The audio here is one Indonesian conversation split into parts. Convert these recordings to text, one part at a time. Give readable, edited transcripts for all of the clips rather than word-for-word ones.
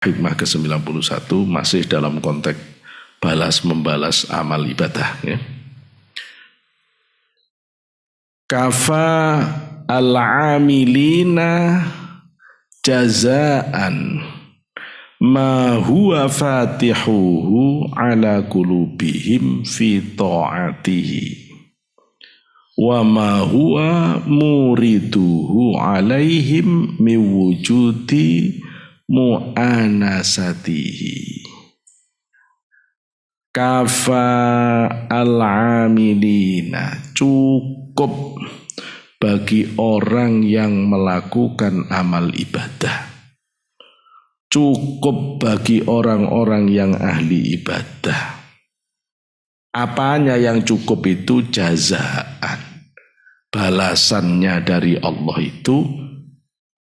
Hikmah ke-91 masih dalam konteks balas-membalas amal ibadah. Ya. Kafa al-amilina jazaan ma huwa fatihuhu ala kulubihim fi ta'atihi wa ma huwa muriduhu alaihim miwujudi mu'anasatihi. Kafa al-amilina, cukup bagi orang yang melakukan amal ibadah, cukup bagi orang-orang yang ahli ibadah. Apanya yang cukup itu? Jazaan, balasannya dari Allah itu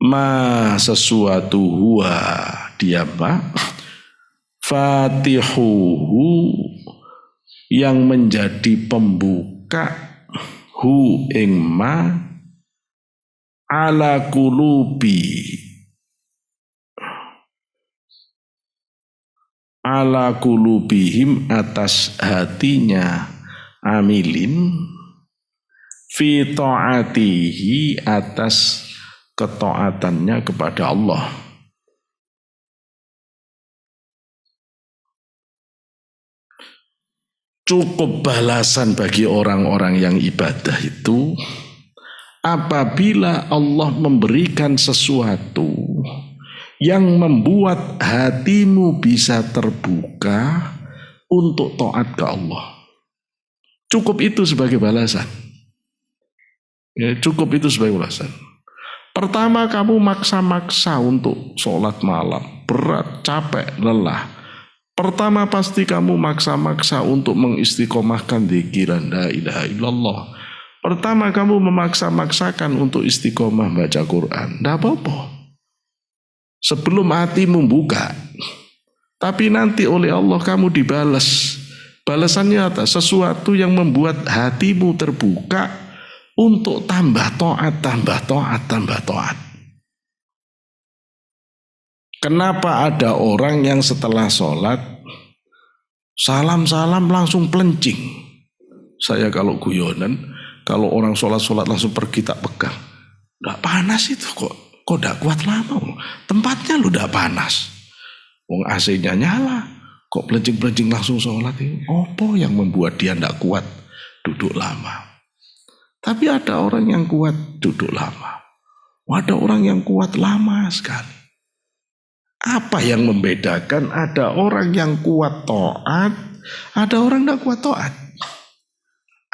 ma sesuatu huwa dia fatihuhu yang menjadi pembuka hu ing ma ala kulubihim atas hatinya amilin fi ta'atihi atas ketaatannya kepada Allah. Cukup balasan bagi orang-orang yang ibadah itu apabila Allah memberikan sesuatu yang membuat hatimu bisa terbuka untuk taat ke Allah. Cukup itu sebagai balasan. Ya, cukup itu sebagai balasan. Pertama, kamu maksa-maksa untuk sholat malam, berat, capek, lelah. Pertama pasti kamu maksa-maksa untuk mengistiqomahkan dzikiran la ilaha illallah. Pertama kamu memaksa-maksakan untuk istiqomah baca Quran. Tidak apa-apa. Sebelum hatimu buka. Tapi nanti oleh Allah kamu dibalas. Balasannya apa? Sesuatu yang membuat hatimu terbuka untuk tambah taat, tambah taat, tambah taat. Kenapa ada orang yang setelah sholat salam-salam langsung pelencing? Saya kalau guyonan, kalau orang sholat-sholat langsung pergi tak pegang. Nggak panas itu kok nggak kuat lama. Tempatnya lu nggak panas. Wong AC-nya nyala, kok pelencing-pelencing langsung sholat ini? Apa yang membuat dia nggak kuat duduk lama? Tapi ada orang yang kuat duduk lama. Ada orang yang kuat lama sekali. Apa yang membedakan ada orang yang kuat taat, ada orang yang kuat taat?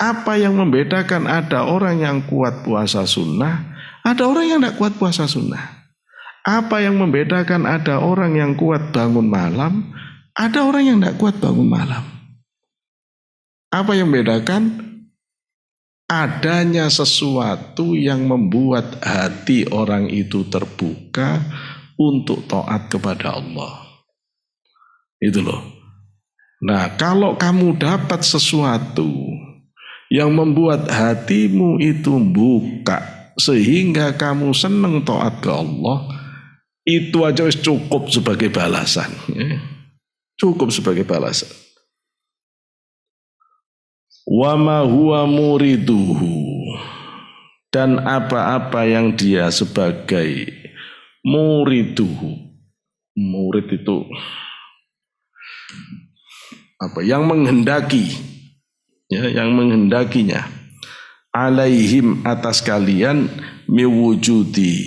Apa yang membedakan ada orang yang kuat puasa sunnah, ada orang yang tidak kuat puasa sunnah? Apa yang membedakan ada orang yang kuat bangun malam, ada orang yang tidak kuat bangun malam? Apa yang membedakan? Adanya sesuatu yang membuat hati orang itu terbuka untuk taat kepada Allah. Itu loh. Nah, kalau kamu dapat sesuatu yang membuat hatimu itu buka sehingga kamu senang taat ke Allah, itu aja cukup sebagai balasan. Cukup sebagai balasan. Wa ma huwa muriduhu, dan apa-apa yang dia sebagai muriduhu. Murid itu apa? Yang menghendaki, ya, yang menghendakinya. Alaihim atas kalian miwujudi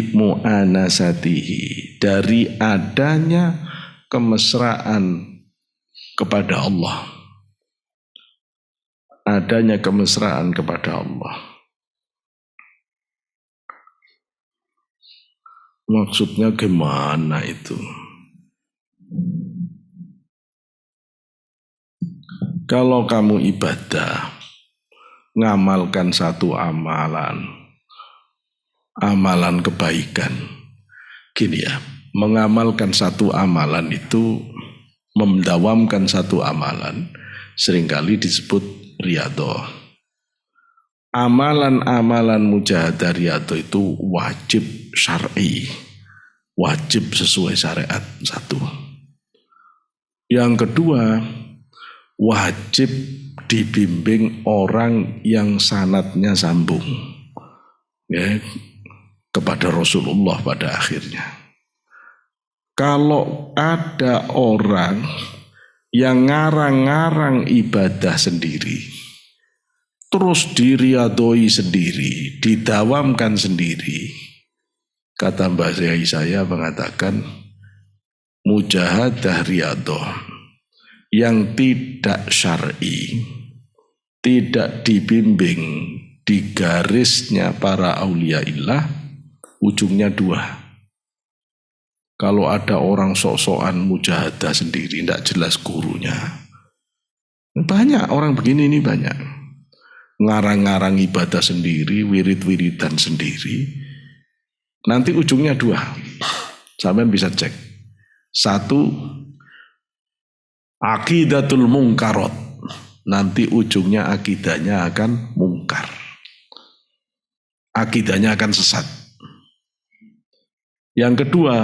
mu'anasatihi, dari adanya kemesraan kepada Allah. Adanya kemesraan kepada Allah. Maksudnya gimana itu? Kalau kamu ibadah, ngamalkan satu amalan kebaikan. Gini ya, mengamalkan satu amalan itu, mendawamkan satu amalan, seringkali disebut riyadhah. Amalan-amalan mujahadah riyadhah itu wajib syar'i. wajib sesuai syariat, satu. Yang kedua, wajib dibimbing orang yang sanadnya sambung, ya, kepada Rasulullah pada akhirnya. Kalau ada orang yang ngarang-ngarang ibadah sendiri, terus diriadoi sendiri, didawamkan sendiri, kata Mbah Yai saya mengatakan, mujahadah riadoh yang tidak syar'i, tidak dibimbing di garisnya para auliaillah, ujungnya dua. Kalau ada orang sok-sokan mujahadah sendiri, tidak jelas gurunya. Banyak orang begini ini banyak. Ngarang-ngarang ibadah sendiri, wirid-wiridan sendiri. Nanti ujungnya dua. Sampean bisa cek. Satu, akidatul mungkarot. Nanti ujungnya akidahnya akan mungkar. Akidahnya akan sesat. Yang kedua,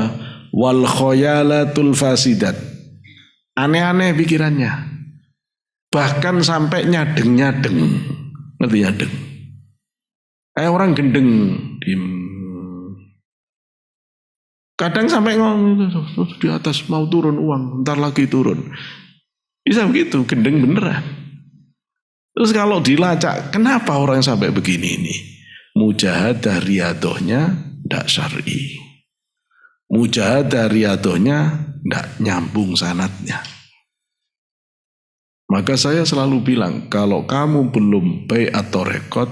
wal khoyalatul fasidat, aneh-aneh pikirannya, bahkan sampai nyadeng-nyadeng, ngerti nyadeng? Orang gendeng, kadang sampai ngomong di atas mau turun uang, ntar lagi turun, bisa begitu, gendeng beneran. Terus kalau dilacak, kenapa orang sampai begini ini? Mujahadah riadohnya tidak syar'i. Mujahadah riadohnya tidak nyambung sanatnya. Maka saya selalu bilang, kalau kamu belum bai'at atau rekod,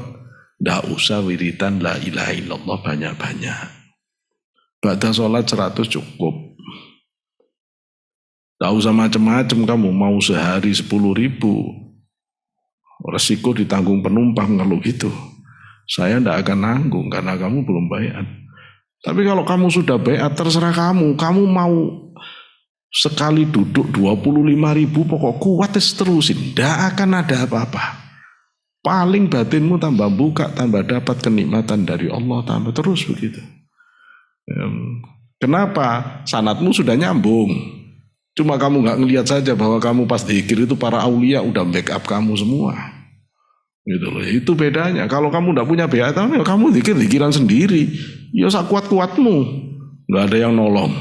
tidak usah wiridan la ilaha illallah banyak-banyak. Ba'da sholat 100 cukup. Tidak usah macam-macam, kamu mau sehari 10.000, resiko ditanggung penumpang kalau gitu. Saya tidak akan nanggung karena kamu belum bai'at. Tapi kalau kamu sudah bai'at, terserah kamu mau sekali duduk 25.000 pokok kuat terusin, tidak akan ada apa-apa. Paling batinmu tambah buka, tambah dapat kenikmatan dari Allah, tambah terus begitu. Kenapa? Sanatmu sudah nyambung. Cuma kamu nggak ngelihat saja bahwa kamu pas dzikir itu para aulia udah backup kamu semua. Gitu loh. Itu bedanya. Kalau kamu tidak punya bai'at, kamu zikir-zikiran sendiri. Ya sekuat-kuatmu. Nggak ada yang nolong.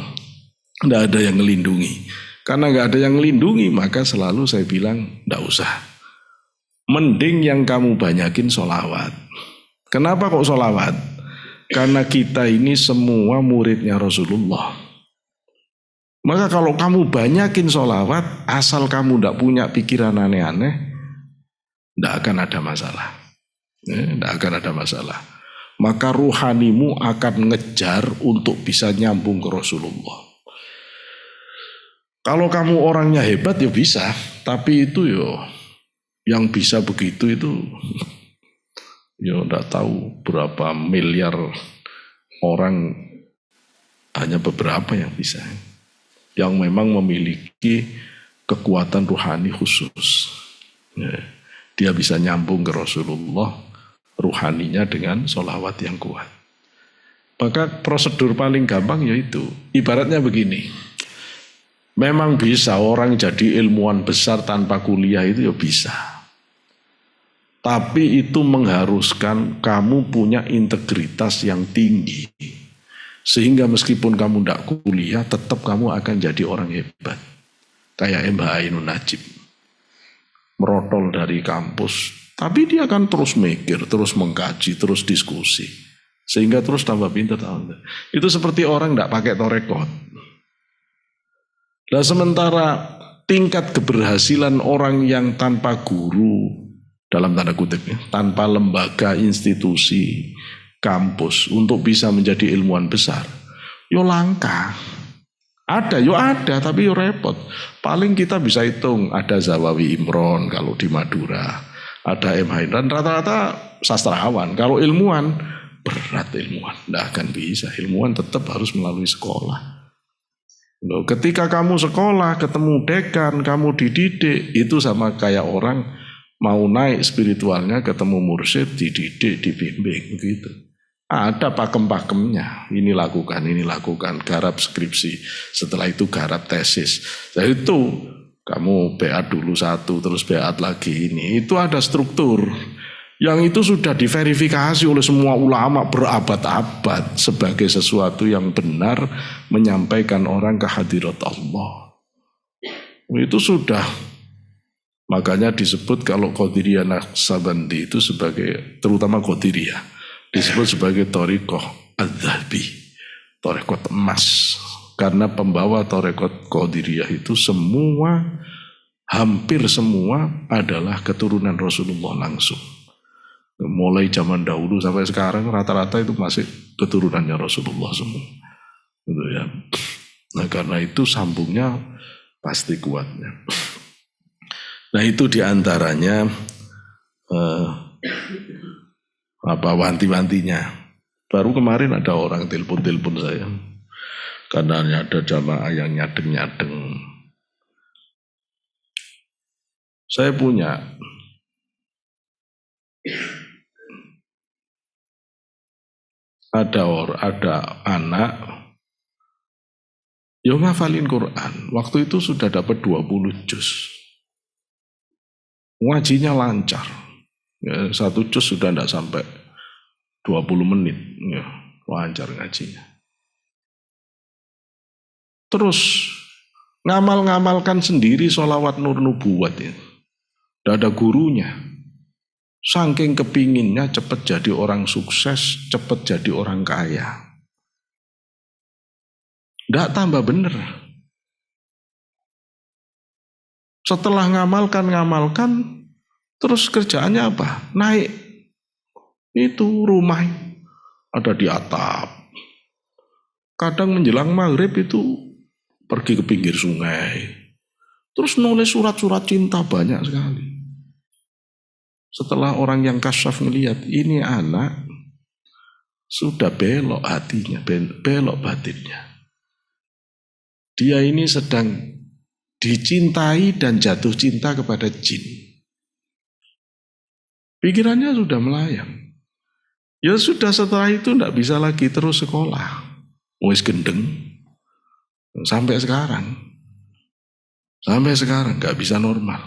Nggak ada yang ngelindungi. Karena nggak ada yang ngelindungi, maka selalu saya bilang nggak usah. Mending yang kamu banyakin sholawat. Kenapa kok sholawat? Karena kita ini semua muridnya Rasulullah. Maka kalau kamu banyakin sholawat, asal kamu tidak punya pikiran aneh-aneh, tidak akan ada masalah. Tidak akan ada masalah. Maka ruhanimu akan ngejar untuk bisa nyambung ke Rasulullah. Kalau kamu orangnya hebat ya bisa. Tapi itu yang bisa begitu itu tidak tahu berapa miliar orang, hanya beberapa yang bisa. Yang memang memiliki kekuatan ruhani khusus. Dia bisa nyambung ke Rasulullah ruhaninya dengan sholawat yang kuat. Maka prosedur paling gampang yaitu, ibaratnya begini, memang bisa orang jadi ilmuwan besar tanpa kuliah itu ya bisa. Tapi itu mengharuskan kamu punya integritas yang tinggi. Sehingga meskipun kamu tidak kuliah, tetap kamu akan jadi orang hebat. Kayak Mbah Ainun Najib. Merotol dari kampus, tapi dia akan terus mikir, terus mengkaji, terus diskusi, sehingga terus tambah pintar. Itu seperti orang tidak pakai torekot. Nah sementara tingkat keberhasilan orang yang tanpa guru, dalam tanda kutipnya, tanpa lembaga, institusi, kampus untuk bisa menjadi ilmuwan besar, yo langka. Ada, tapi repot. Paling kita bisa hitung, ada Zawawi Imron kalau di Madura, ada M. Haidran, rata-rata sastrawan. Kalau ilmuwan, berat ilmuwan, tidak akan bisa. Ilmuwan tetap harus melalui sekolah. Loh, ketika kamu sekolah, ketemu dekan, kamu dididik, itu sama kayak orang mau naik spiritualnya, ketemu mursyid, dididik, dibimbing, gitu. Ada pakem-pakemnya, ini lakukan, garap skripsi, setelah itu garap tesis. Nah itu kamu BA dulu satu, terus BA lagi ini, itu ada struktur. Yang itu sudah diverifikasi oleh semua ulama berabad-abad sebagai sesuatu yang benar menyampaikan orang ke hadirat Allah. Itu sudah, makanya disebut kalau Qadiriyah Naqsabandi itu sebagai, terutama Qadiriyah, disebut sebagai Thariqah Adz-Dzahabi, Thariqah emas. Karena pembawa Thariqah Qadiriyah itu semua, hampir semua adalah keturunan Rasulullah langsung. Mulai zaman dahulu sampai sekarang rata-rata itu masih keturunannya Rasulullah semua. Gitu ya. Nah karena itu sambungnya pasti kuatnya. Nah itu diantaranya wanti-wantinya. Baru kemarin ada orang telepon saya. Karena ada jamaah yang nyadeng-nyadeng. Saya punya ada anak yang ngafalin Quran. Waktu itu sudah dapat 20 juz. Ngajinya lancar. Ya, 1 juz sudah tidak sampai 20 menit. Ya, lancar ngajinya. Terus ngamalkan sendiri sholawat nur nubuwat ya. Tidak ada gurunya. Saking kepinginnya cepat jadi orang sukses, cepat jadi orang kaya. Tidak tambah bener. Setelah ngamalkan, terus kerjaannya apa? Naik. Itu rumah ada di atap. Kadang menjelang maghrib itu pergi ke pinggir sungai. Terus nulis surat-surat cinta banyak sekali. Setelah orang yang kasyaf melihat ini anak sudah belok hatinya, belok batinnya. Dia ini sedang dicintai dan jatuh cinta kepada jin. Pikirannya sudah melayang. Ya sudah, setelah itu tidak bisa lagi terus sekolah. Wis gendeng. Sampai sekarang nggak bisa normal.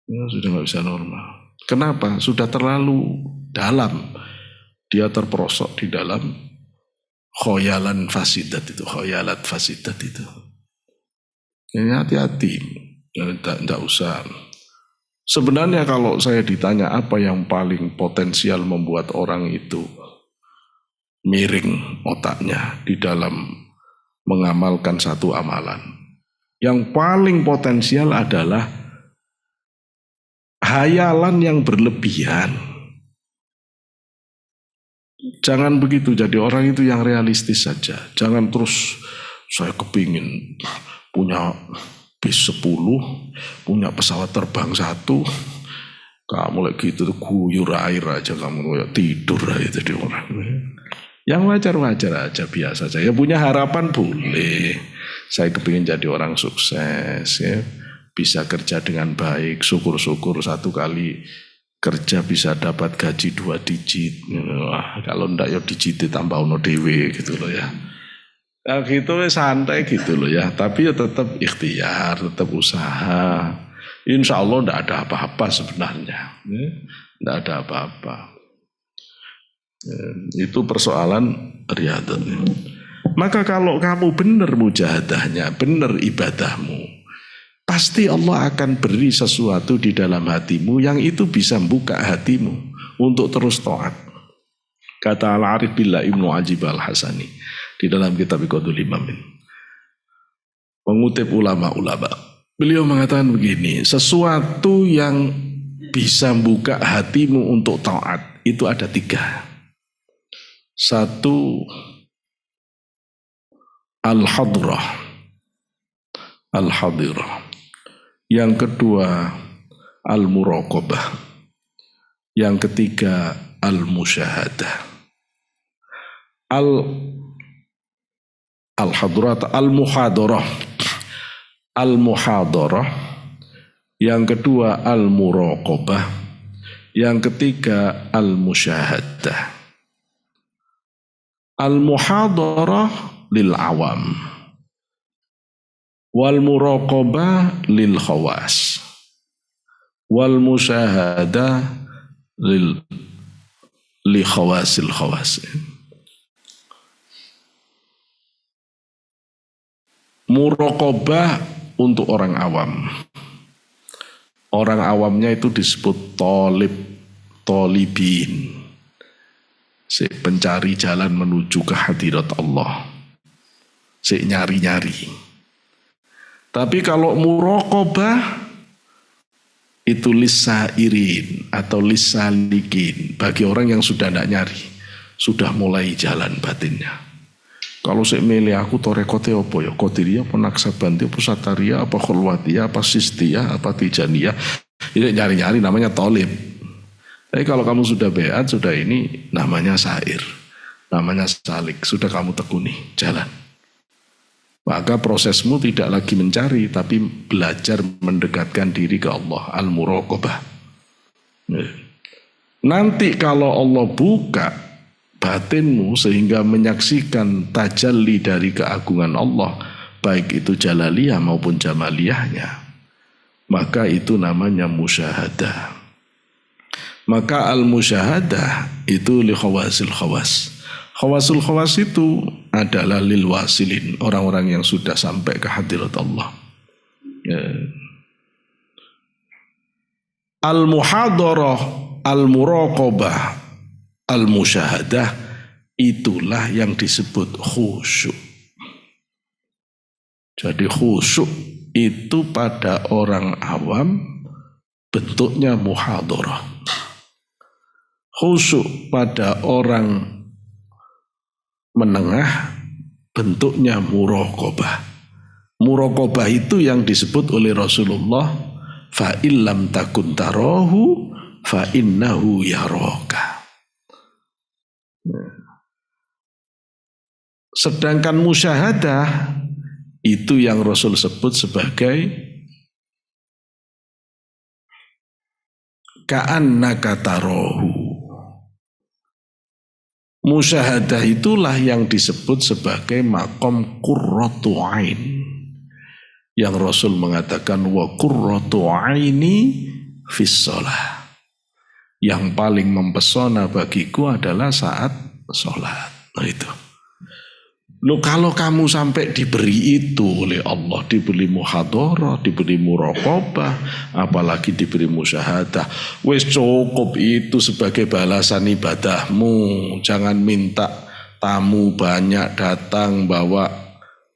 Ya, sudah nggak bisa normal. Kenapa? Sudah terlalu dalam. Dia terperosok di dalam khoyalat fasidat itu. Ya, hati-hati. Tidak usah. Sebenarnya kalau saya ditanya apa yang paling potensial membuat orang itu miring otaknya di dalam mengamalkan satu amalan, yang paling potensial adalah hayalan yang berlebihan. Jangan begitu, jadi orang itu yang realistis saja. Jangan terus saya kepingin punya bis 10, punya pesawat terbang 1. Kamu lagi gitu guyur air aja, kamu tidur aja jadi orang. Yang wajar-wajar aja, biasa saja. Punya harapan boleh. Saya kepingin jadi orang sukses ya. Bisa kerja dengan baik, syukur-syukur 1 kali kerja bisa dapat gaji 2 digit. Wah, kalau ndak ya digit tambah ono dhewe gitu loh ya. Nah, gitu santai gitu loh ya. Tapi ya tetap ikhtiar, tetap usaha. Insya Allah ndak ada apa-apa sebenarnya. Ndak ada apa-apa. Itu persoalan riyadhah. Maka kalau kamu benar mujahadahnya, benar ibadahmu, pasti Allah akan beri sesuatu di dalam hatimu yang itu bisa membuka hatimu untuk terus taat. Kata Al-Arif Billah Ibnu Ajib Al-Hasani di dalam kitab Iqadul Imamin, mengutip ulama-ulama, beliau mengatakan begini, sesuatu yang bisa membuka hatimu untuk taat itu ada 3. 1, al-hadrah, al-hadirah. Yang kedua, al-muraqabah. Yang ketiga, al-musyahadah. Al-hadrat, al-muhadarah. Al-muhadarah. Yang kedua, al-muraqabah. Yang ketiga, al-musyahadah. Al-muhadarah lil awam wal muraqabah lil khawas wal musyahadah li khawasil khawas. Muraqabah untuk orang awam. Orang awamnya itu disebut tolibin. Si pencari jalan menuju ke hadirat Allah. Si nyari-nyari. Tapi kalau muraqabah itu lisairin atau lisalikin. Bagi orang yang sudah tidak nyari. Sudah mulai jalan batinnya. Kalau saya milih aku torekote apa ya? Qadiriyah, apa Naksabandia, apa Satariyah, apa Khulwatiyah, apa Sistiyah, apa Tijaniyah. Ini nyari-nyari namanya tolib. Tapi kalau kamu sudah beat, sudah ini namanya sair. Namanya salik. Sudah kamu tekuni jalan. Maka prosesmu tidak lagi mencari, tapi belajar mendekatkan diri ke Allah. Al-muraqabah. Nanti kalau Allah buka batinmu sehingga menyaksikan tajalli dari keagungan Allah, baik itu jalaliyah maupun jamaliyahnya, maka itu namanya musyahadah. Maka al-musyahadah itu li khawasil khawas. Khawasul khawas itu adalah lil wasilin, orang-orang yang sudah sampai ke hadirat Allah. Al-muhadarah, al-muraqabah, al-musyahadah itulah yang disebut khusyuk. Jadi khusyuk itu pada orang awam bentuknya muhadarah. Khusyuk pada orang menengah bentuknya muraqabah. Muraqabah itu yang disebut oleh Rasulullah, fa illam takun tarahu fa innahu yaraka. Sedangkan musyahadah itu yang Rasul sebut sebagai ka'annaka tarahu. Musyahadah itulah yang disebut sebagai maqam qurratu ain. Yang Rasul mengatakan wa qurratu aini fis shalah. Yang paling mempesona bagiku adalah saat sholat. Nah itu. Loh, kalau kamu sampai diberi itu oleh Allah, diberi muhadarah, diberi muraqabah, apalagi diberi musyahadah, wis cukup itu sebagai balasan ibadahmu. Jangan minta tamu banyak datang bawa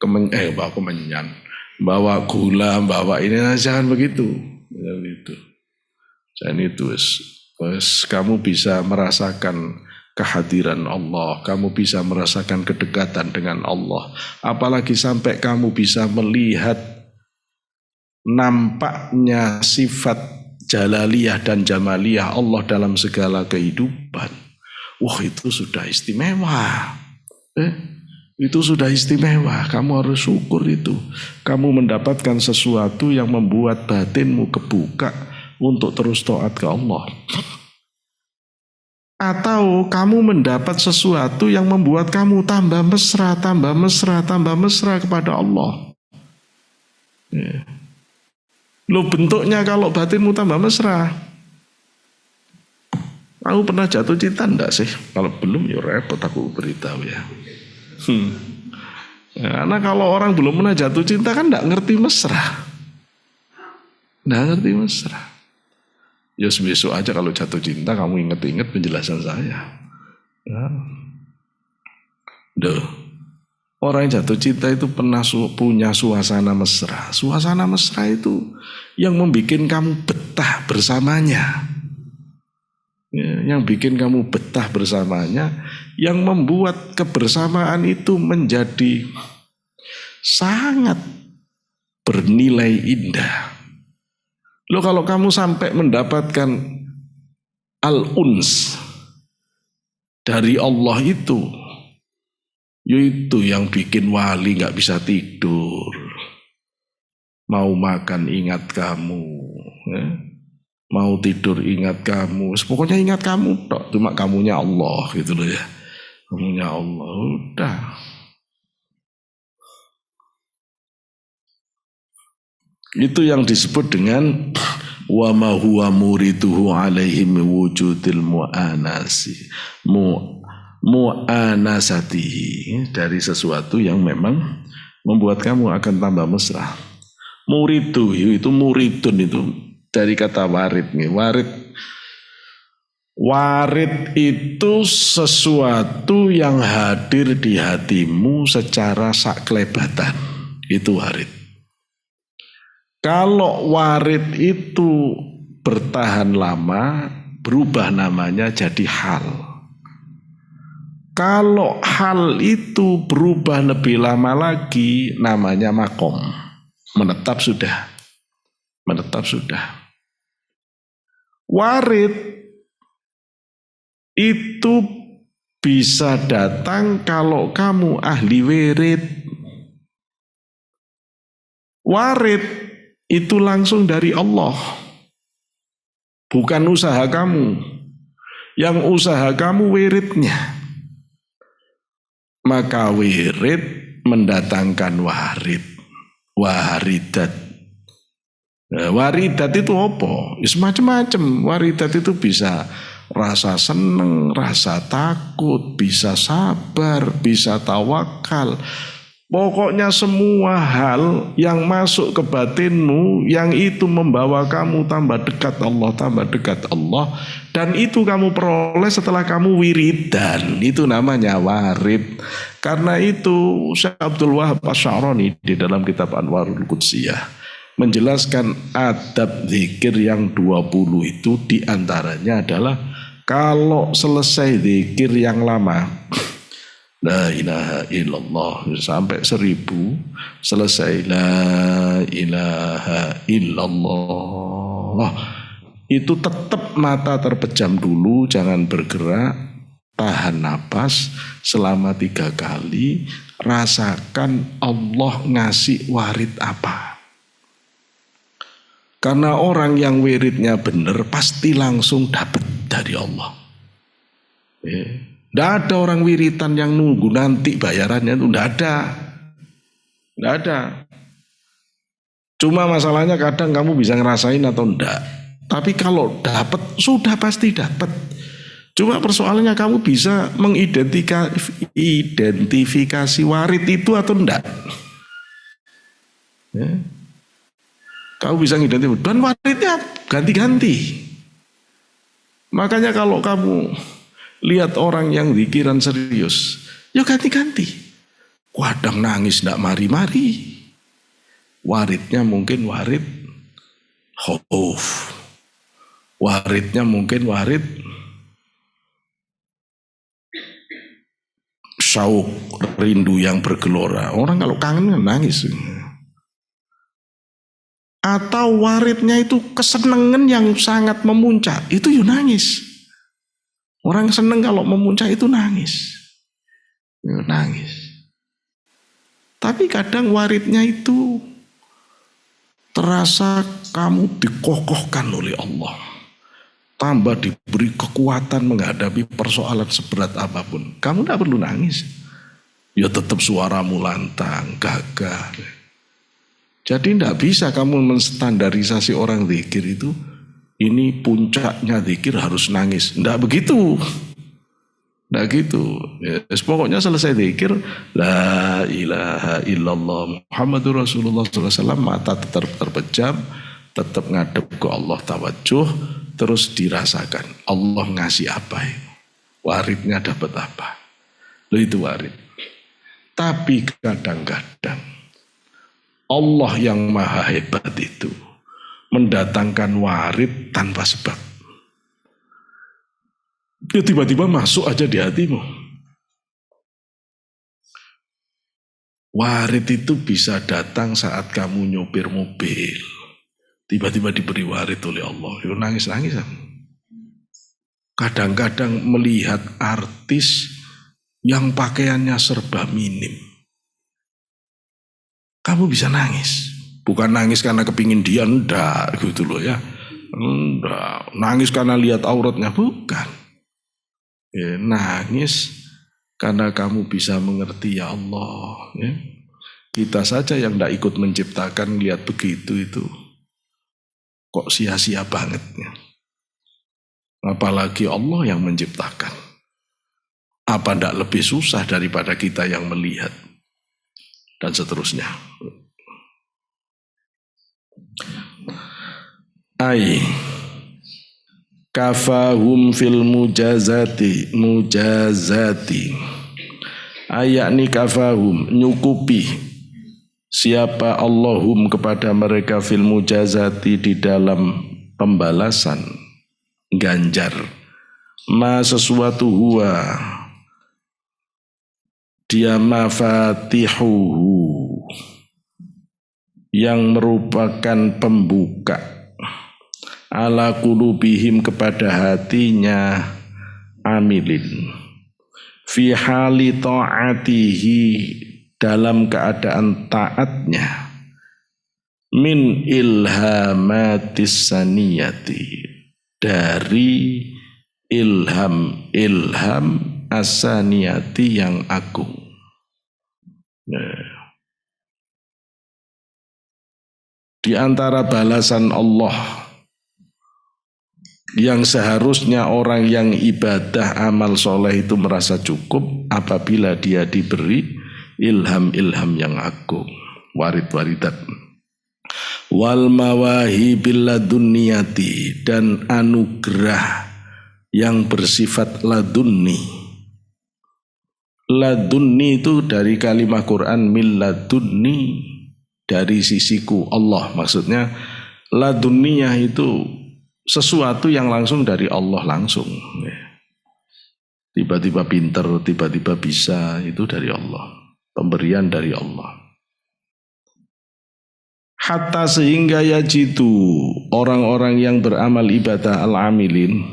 kemenyan, bawa gula, bawa ini, jangan begitu. Jangan itu. Jangan itu. Wis kamu bisa merasakan kehadiran Allah, kamu bisa merasakan kedekatan dengan Allah, apalagi sampai kamu bisa melihat nampaknya sifat jalaliyah dan jamaliyah Allah dalam segala kehidupan. Wah, itu sudah istimewa. Itu sudah istimewa, kamu harus syukur itu. Kamu mendapatkan sesuatu yang membuat batinmu kebuka untuk terus taat ke Allah. Atau kamu mendapat sesuatu yang membuat kamu tambah mesra, tambah mesra, tambah mesra kepada Allah. Ya. Loh, bentuknya kalau batinmu tambah mesra. Kamu pernah jatuh cinta enggak sih? Kalau belum ya repot aku beritahu ya. Karena kalau orang belum pernah jatuh cinta kan enggak ngerti mesra. Enggak ngerti mesra. Ya besok aja kalau jatuh cinta kamu inget-inget penjelasan saya. Ya. Orang yang jatuh cinta itu pernah punya suasana mesra. Suasana mesra itu yang membuat kamu betah bersamanya. Ya, yang bikin kamu betah bersamanya, yang membuat kebersamaan itu menjadi sangat bernilai indah. Loh, kalau kamu sampai mendapatkan al-uns dari Allah itu yang bikin wali gak bisa tidur. Mau makan ingat kamu, ya? Mau tidur ingat kamu, pokoknya ingat kamu, cuma kamunya Allah gitu loh ya. Ya Allah, udah. Itu yang disebut dengan wa ma huwa muriduhu alaihim wujudil mu'anasatihi, dari sesuatu yang memang membuat kamu akan tambah mesra. Muridu itu muridun, itu dari kata warid nih. Warid itu sesuatu yang hadir di hatimu secara saklebatan. Itu warid. Kalau warid itu bertahan lama, berubah namanya jadi hal. Kalau hal itu berubah lebih lama lagi, namanya makom. Menetap sudah. Menetap sudah. Warid itu bisa datang kalau kamu ahli wirid. Warid itu langsung dari Allah, bukan usaha kamu. Yang usaha kamu wiridnya. Maka wirid mendatangkan warid, waridat. Waridat itu apa? Macam-macam. Waridat itu bisa rasa seneng, rasa takut, bisa sabar, bisa tawakal. Pokoknya semua hal yang masuk ke batinmu, yang itu membawa kamu tambah dekat Allah, dan itu kamu peroleh setelah kamu wiridan. Itu namanya warid. Karena itu Syekh Abdul Wahab Asy'arani di dalam kitab Anwarul Qudsiyah menjelaskan adab zikir yang 20 itu diantaranya adalah kalau selesai zikir yang lama, la ilaha illallah sampai 1000, selesai la ilaha illallah, itu tetap mata terpejam dulu, jangan bergerak, tahan napas selama 3 kali, rasakan Allah ngasih warid apa. Karena orang yang wiridnya benar pasti langsung dapat dari Allah. Tidak ada orang wiritan yang nunggu nanti bayarannya, itu tidak ada. Tidak ada. Cuma masalahnya kadang kamu bisa ngerasain atau enggak. Tapi kalau dapat, sudah pasti dapat. Cuma persoalannya kamu bisa mengidentifikasi warid itu atau enggak. Ya. Kamu bisa ngidentifikasi. Dan waridnya ganti-ganti. Makanya kalau kamu lihat orang yang zikiran serius, ya ganti-ganti. Kadang nangis tidak mari-mari. Waridnya mungkin warid khauf. Waridnya mungkin warid syauk, rindu yang bergelora. Orang kalau kangen nangis. Atau waridnya itu kesenangan yang sangat memuncak, itu ya nangis. Orang seneng kalau memuncak itu nangis. Ya, nangis. Tapi kadang waridnya itu terasa kamu dikokohkan oleh Allah. Tambah diberi kekuatan menghadapi persoalan seberat apapun. Kamu tidak perlu nangis. Ya tetap suaramu lantang, gagah. Jadi tidak bisa kamu menstandarisasi orang zikir itu, ini puncaknya zikir harus nangis. Tidak begitu. Tidak gitu. Ya, pokoknya selesai zikir, la ilaha illallah Muhammadur Rasulullah SAW, mata tetap terpejam, tetap ngadep ke Allah, tawajuh, terus dirasakan Allah ngasih apa itu. Waridnya dapat apa. Loh, itu warid. Tapi kadang-kadang Allah yang maha hebat itu mendatangkan warid tanpa sebab. Ya tiba-tiba masuk aja di hatimu. Warid itu bisa datang saat kamu nyopir mobil. Tiba-tiba diberi warid oleh Allah. Ya nangis-nangis. Kadang-kadang melihat artis yang pakaiannya serba minim, kamu bisa nangis. Bukan nangis karena kepingin dia, enggak gitu loh ya. Enggak. Nangis karena lihat auratnya, bukan. Ya, nangis karena kamu bisa mengerti ya Allah. Ya. Kita saja yang tidak ikut menciptakan, lihat begitu itu kok sia-sia banget. Ya. Apalagi Allah yang menciptakan. Apa tidak lebih susah daripada kita yang melihat? Dan seterusnya. Ai kafahum fil mujazati ayakni kafahum nyukupi siapa Allahum kepada mereka fil mujazati di dalam pembalasan ganjar ma sesuatu huwa dia mafatihuhu yang merupakan pembuka ala qulubihim kepada hatinya amilin fi hali ta'atihi dalam keadaan taatnya min ilhamatis saniyati dari ilham asaniyati yang agung. Di antara balasan Allah yang seharusnya orang yang ibadah amal soleh itu merasa cukup apabila dia diberi ilham-ilham yang agung, warid-waridat. Wal mawahibil ladunniyati dan anugerah yang bersifat ladunni. Ladunni itu dari kalimat Quran min ladunni, dari sisiku Allah, maksudnya ladunniyah itu sesuatu yang langsung dari Allah langsung. Tiba-tiba pinter, tiba-tiba bisa, itu dari Allah. Pemberian dari Allah. Hatta sehingga yajidu orang-orang yang beramal ibadah al-amilin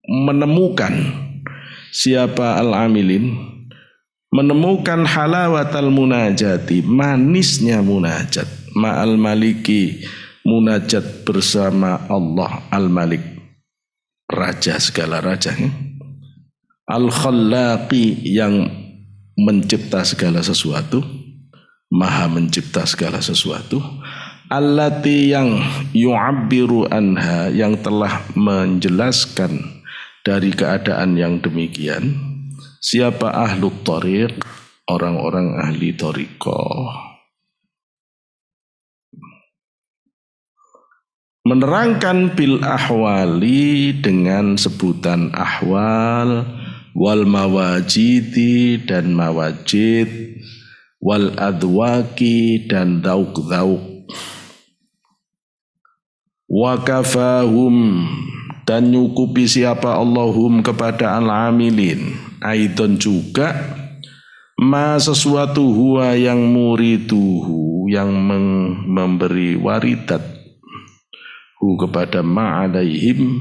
menemukan siapa al-amilin menemukan halawatal munajati, manisnya munajat ma'al maliki, munajat bersama Allah al-Malik, raja segala raja, al-Khallaqi yang mencipta segala sesuatu, maha mencipta segala sesuatu, allati yang yu'abbiru anha yang telah menjelaskan dari keadaan yang demikian siapa ahlu thariq, orang-orang ahli thariqah. Menerangkan bil ahwali dengan sebutan ahwal, wal mawajidi dan mawajid, wal adwaki dan dauk-dauk, wa kafahum dan nyukupi siapa Allahum kepada al-amilin, aidon juga ma sesuatu huwa yang muriduhu yang memberi waridat kepada ma'alaihim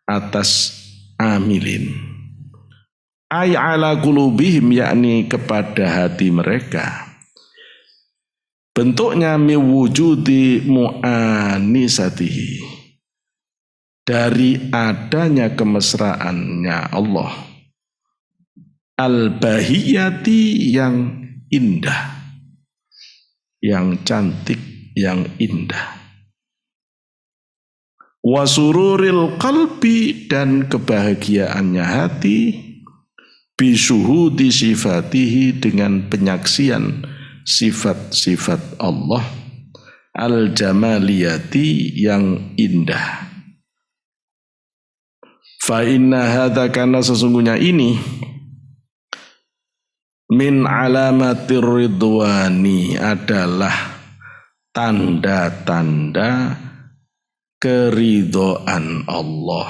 atas amilin, ay ala qulubihim yakni kepada hati mereka, bentuknya miwujudi mu'anisatihi dari adanya kemesraannya Allah, al-bahiyati yang indah, yang cantik, yang indah, wasururil qalbi dan kebahagiaannya hati, bisuhudi sifatihi dengan penyaksian sifat-sifat Allah, al-jamaliyati yang indah. Fa inna hadza kana sesungguhnya ini min alamatir ridwani adalah tanda-tanda keridhaan Allah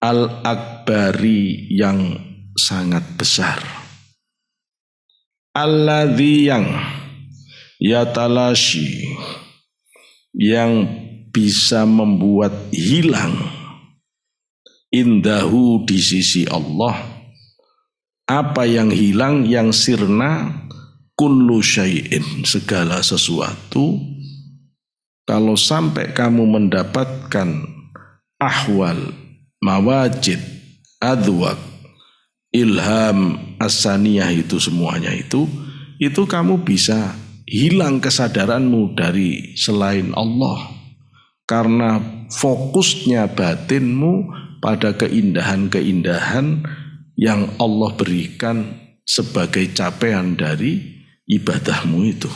al-akbari yang sangat besar, alladzi yang yatalashi yang bisa membuat hilang indahu di sisi Allah apa yang hilang, yang sirna kullu syai'in segala sesuatu. Kalau sampai kamu mendapatkan ahwal, mawajid, adwaq, ilham as-saniyah itu semuanya itu kamu bisa hilang kesadaranmu dari selain Allah karena fokusnya batinmu pada keindahan-keindahan yang Allah berikan sebagai capaian dari ibadahmu itu.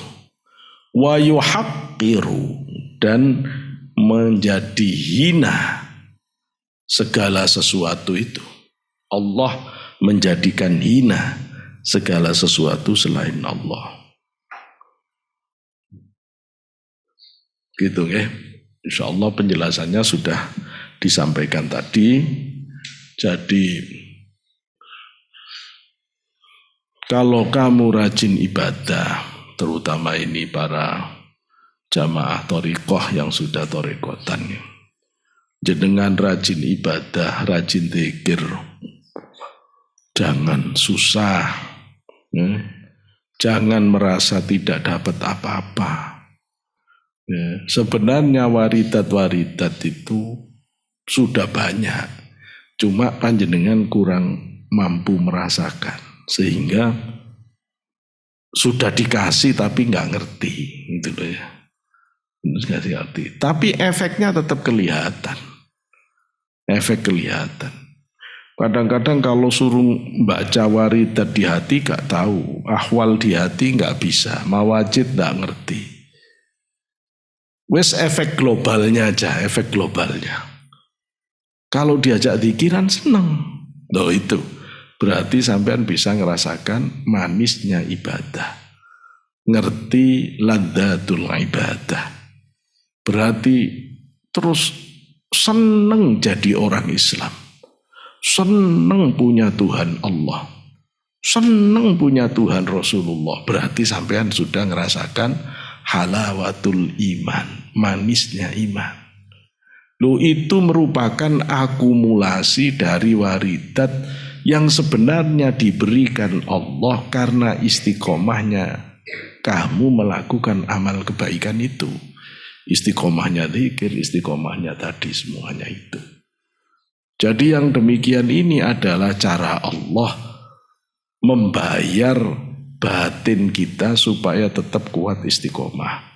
Wa yuhaqqiru, dan menjadi hina segala sesuatu itu. Allah menjadikan hina segala sesuatu selain Allah. Gitu ya. Insyaallah penjelasannya sudah disampaikan tadi. Jadi kalau kamu rajin ibadah, terutama ini para jamaah thariqah yang sudah thariqatan, jenengan rajin ibadah, rajin zikir, jangan susah, jangan merasa tidak dapat apa-apa. Sebenarnya waridat-waridat itu sudah banyak, cuma panjenengan kurang mampu merasakan, sehingga sudah dikasih tapi nggak ngerti, gitu loh ya. Nggak ngerti. Tapi efeknya tetap kelihatan. Efek kelihatan. Kadang-kadang kalau suruh baca waridat di hati nggak tahu, ahwal di hati nggak bisa, mawajid nggak ngerti. Wes efek globalnya aja, efek globalnya. Kalau diajak zikiran seneng, loh itu. Berarti sampean bisa ngerasakan manisnya ibadah. Ngerti ladzatul ibadah. Berarti terus seneng jadi orang Islam. Seneng punya Tuhan Allah. Seneng punya Tuhan Rasulullah. Berarti sampean sudah ngerasakan halawatul iman, manisnya iman. Loh itu merupakan akumulasi dari waridat yang sebenarnya diberikan Allah karena istiqomahnya kamu melakukan amal kebaikan itu. Istiqomahnya zikir, istiqomahnya tadi semuanya itu. Jadi yang demikian ini adalah cara Allah membayar batin kita supaya tetap kuat istiqomah.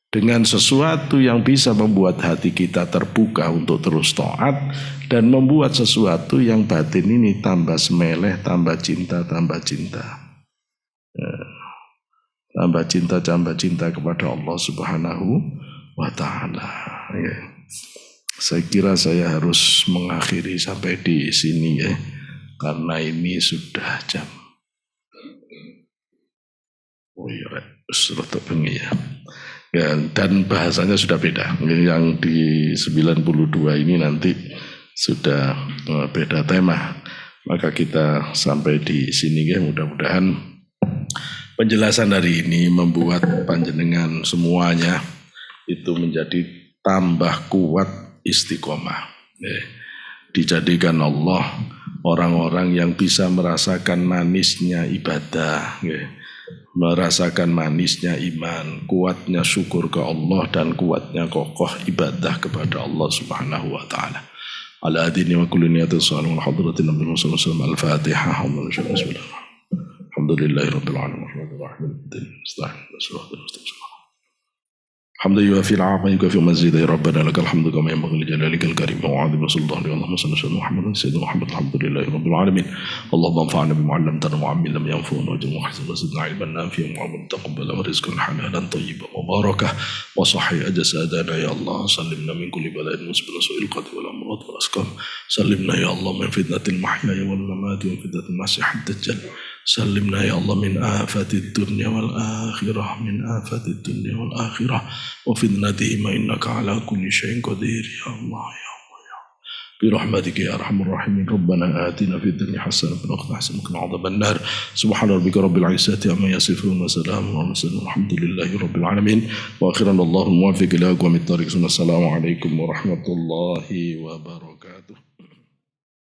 Dengan sesuatu yang bisa membuat hati kita terbuka untuk terus taat dan membuat sesuatu yang batin ini tambah semeleh, tambah cinta, tambah cinta. Tambah cinta kepada Allah Subhanahu wa ta'ala. Ya. Saya kira saya harus mengakhiri sampai di sini ya, karena ini sudah jam. Oh iya, sudah bengi ya. Ya, dan bahasanya sudah beda. Yang di 92 ini nanti sudah beda tema. Maka kita sampai di sini ya, mudah-mudahan penjelasan hari ini membuat panjenengan semuanya itu menjadi tambah kuat istiqomah. Dijadikan Allah orang-orang yang bisa merasakan manisnya ibadah, merasakan manisnya iman, kuatnya syukur ke Allah dan kuatnya kokoh ibadah kepada Allah Subhanahu wa taala. Ala adini wa kulli niyatin salihah hadratin Nabi sallallahu alaihi wasallam. Al-Fatihah. Alhamdulillahirabbil alamin. حمد يوافي العافية يكافئ مزيدا يا ربنا لك الحمد كما ينبغي لجلالك الكريم وعظيم سلطانك اللهم صل على محمد سيدنا محمد الحمد لله رب العالمين اللهم انفعنا بما علمتنا وعلمنا ما ينفعنا واجعلنا محسنا وزدنا علما نافعا وعملا متقبلا ورزقا حلالا طيبا مباركا وصحي أجسادنا يا الله سلمنا من كل بلاء مصيب وسوء القدر والأمراض والأسقام سلمنا يا الله من فتنة المحيا والممات ومن فتنة المسيح الدجال سلمنا يا الله من آفات الدنيا والآخرة من آفات الدنيا والآخرة وفتنتهما إنك على كل شيء قدير يا الله يا الله يا الله برحمتك يا أرحم الراحمين ربنا آتنا في الدنيا حسنة وفي الآخرة حسنة وقنا عذاب النار سبحان ربك رب العزة عما يصفون وسلام على المرسلين والحمد لله رب العالمين وآخرا الله الموفق إلى أقوم الطريق السلام عليكم ورحمة الله وبركاته.